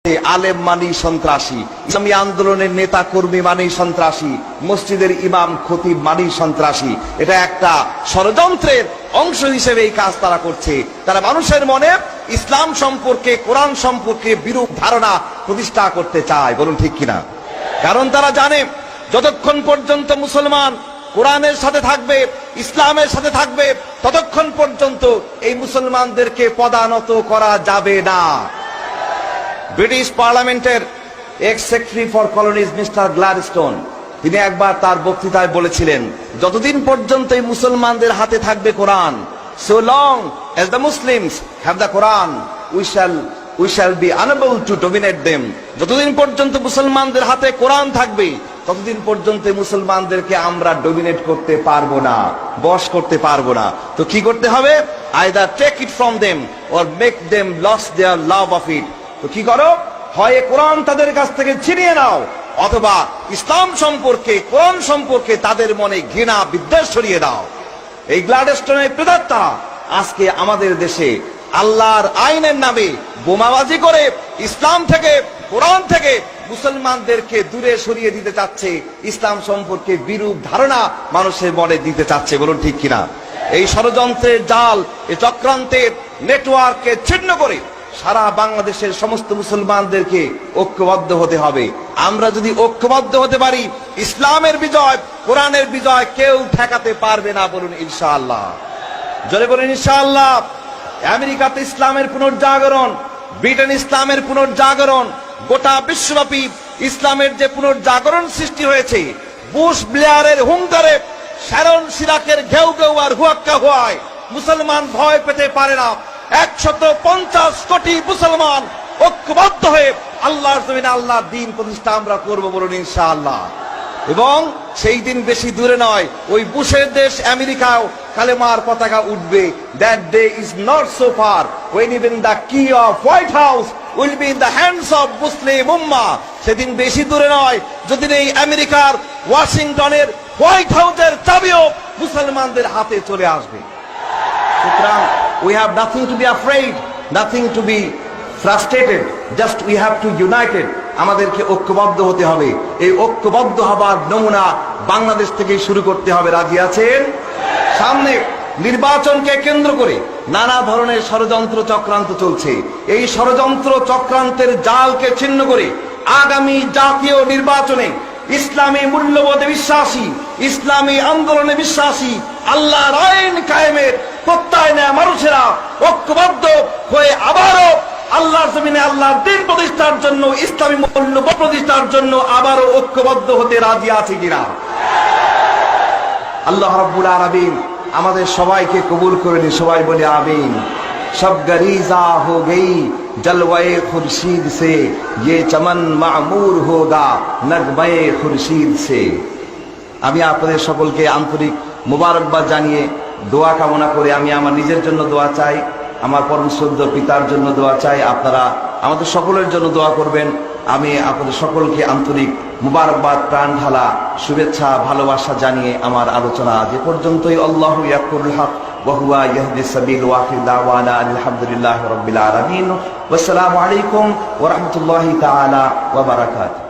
আলেম মানেই সন্ত্রাসী, ইসলামী আন্দোলনের নেতা কর্মী মানেই সন্ত্রাসী, মসজিদের ইমাম খতিব মানেই সন্ত্রাসী। এটা একটা ষড়যন্ত্রের অংশ হিসেবে এই কাজ তারা করছে। তারা মানুষের মনে ইসলাম সম্পর্কে, কোরআন সম্পর্কে বিরূপ ধারণা প্রতিষ্ঠা করতে চায়। বলুন ঠিক কিনা? কারণ তারা জানে যতক্ষণ পর্যন্ত মুসলমান কোরআনের সাথে থাকবে, ইসলামের সাথে থাকবে, ততক্ষণ পর্যন্ত এই মুসলমানদেরকে পদানত করা যাবে না। ব্রিটিশ পার্লামেন্টের x secretary for colonies mister Gladstone তিনি একবার তার বক্তৃতায় বলেছিলেন, যতদিন পর্যন্ত এই মুসলমানদের হাতে থাকবে কোরআন, so long as the Muslims have the Quran, we shall be unable to dominate them. যতদিন পর্যন্ত মুসলমানদের হাতে কোরআন থাকবে ততদিন পর্যন্ত মুসলমানদেরকে আমরা ডমিনেট করতে পারবো না, বশ করতে পারবো না। তো কি করতে হবে? either take it from them or make them lose their love of it. তো কি করো? হয় কোরআন তাদের কাছ থেকে ছিনিয়ে নাও, অথবা ইসলাম সম্পর্কে, কোরআন সম্পর্কে তাদের মনে ঘৃণা বিদ্বেষ ছড়িয়ে দাও। এই গ্ল্যাডস্টোনের প্রেতাত্মা আজকে আমাদের দেশে আল্লাহর আইনের নামে বোমাবাজি করে ইসলাম থেকে, কোরআন থেকে মুসলমানদেরকে দূরে সরিয়ে দিতে চাচ্ছে, ইসলাম সম্পর্কে বিরূপ ধারণা মানুষের মনে দিতে চাচ্ছে। বলুন ঠিক কিনা? এই ষড়যন্ত্রের জাল, এই চক্রান্তের নেটওয়ার্ককে ছিন্ন করে সারা বাংলাদেশের সমস্ত মুসলমানদেরকে ঐক্যবদ্ধ হতে হবে। আমরা যদি ঐক্যবদ্ধ হতে পারি, ইসলামের বিজয়, কোরআনের বিজয় কেউ ঠেকাতে পারবে না। বলুন ইনশাআল্লাহ, জোরে বলুন ইনশাআল্লাহ। আমেরিকাতে ইসলামের পুনর্জাগরণ, ব্রিটেন ইসলামের পুনর্জাগরণ, গোটা বিশ্বব্যাপী ইসলামের যে পুনর্জাগরণ সৃষ্টি হয়েছে, বুশ ব্লেয়ারের হুঙ্কারে, শ্যারন সিরাকের ঘেউ ঘেউ আর হুয়াক্কা হুয়ায় মুসলমান ভয় পেতে পারে না। 150 কোটি মুসলমান ঐক্যবদ্ধ হয়ে আল্লাহর জমিনে আল্লাহর দ্বীন প্রতিষ্ঠা আমরা করব। বলুন ইনশাআল্লাহ। এবং সেই দিন বেশি দূরে নয়, ওই বুশের দেশ আমেরিকাও কালেমার পতাকা উঠবে। That day is not so far when even the key of White House will be in the hands of Muslim Ummah. সেদিন বেশি দূরে নয় যদি এই আমেরিকার ওয়াশিংটনের হোয়াইট হাউসের চাবিও মুসলমানদের হাতে চলে আসবে। সুতরাং we have nothing to be afraid, nothing to be frustrated, just we have to united. আমাদেরকে ঐক্যবদ্ধ হতে হবে। এই ঐক্যবদ্ধ হবার নমুনা বাংলাদেশ থেকে শুরু করতে হবে। রাজি আছেন? সামনে নির্বাচনকে কেন্দ্র করে নানা ধরনের ষড়যন্ত্র চক্রান্ত চলছে। এই ষড়যন্ত্র চক্রান্তের জালকে ছিন্ন করে আগামী জাতীয় নির্বাচনে ইসলামী মূল্যবোধে বিশ্বাসী, ইসলামী আন্দোলনে বিশ্বাসী, আল্লাহর আইন কায়েমের প্রত্যয় নেয়া মানুষেরা ঐক্যবদ্ধ হয়ে আবারও আল্লাহর জমিনে আল্লাহর দ্বীন প্রতিষ্ঠার জন্য, ইসলামী মূল্যবোধ প্রতিষ্ঠার জন্য আবারও ঐক্যবদ্ধ হতে রাজি আছে কিনা? আল্লাহ রাব্বুল আলামিন আমাদের সবাইকে কবুল করে নিন। সবাই বলে আমিন। সব গরিজা হো গই জলওয়ে খুরশিদ সে, ये चमन मामूर होगा नगमे खुर्शीद से। আমি আপনাদের সকলকে আন্তরিক মোবারকবাদ জানিয়ে দোয়া কামনা করে আমি আমার নিজের জন্য দোয়া চাই, আমার পরম শ্রদ্ধেয় পিতার জন্য দোয়া চাই। আপনারা আমাদের সকলের জন্য দোয়া করবেন। আমি আপনাদের সকলকে আন্তরিক মুবারকবাদ, প্রাণ ঢালা শুভেচ্ছা, ভালোবাসা জানিয়ে আমার আলোচনা যে পর্যন্তই। আল্লাহু ইয়াকুল হক ওয়া হুয়া ইয়াহদিস সাবিল ওয়া আখির দাওয়ানা আলহামদুলিল্লাহি রাব্বিল আলামিন। ওয়া আসসালামু আলাইকুম ওয়া রাহমাতুল্লাহি তাআলা ওয়া বারাকাতুহু।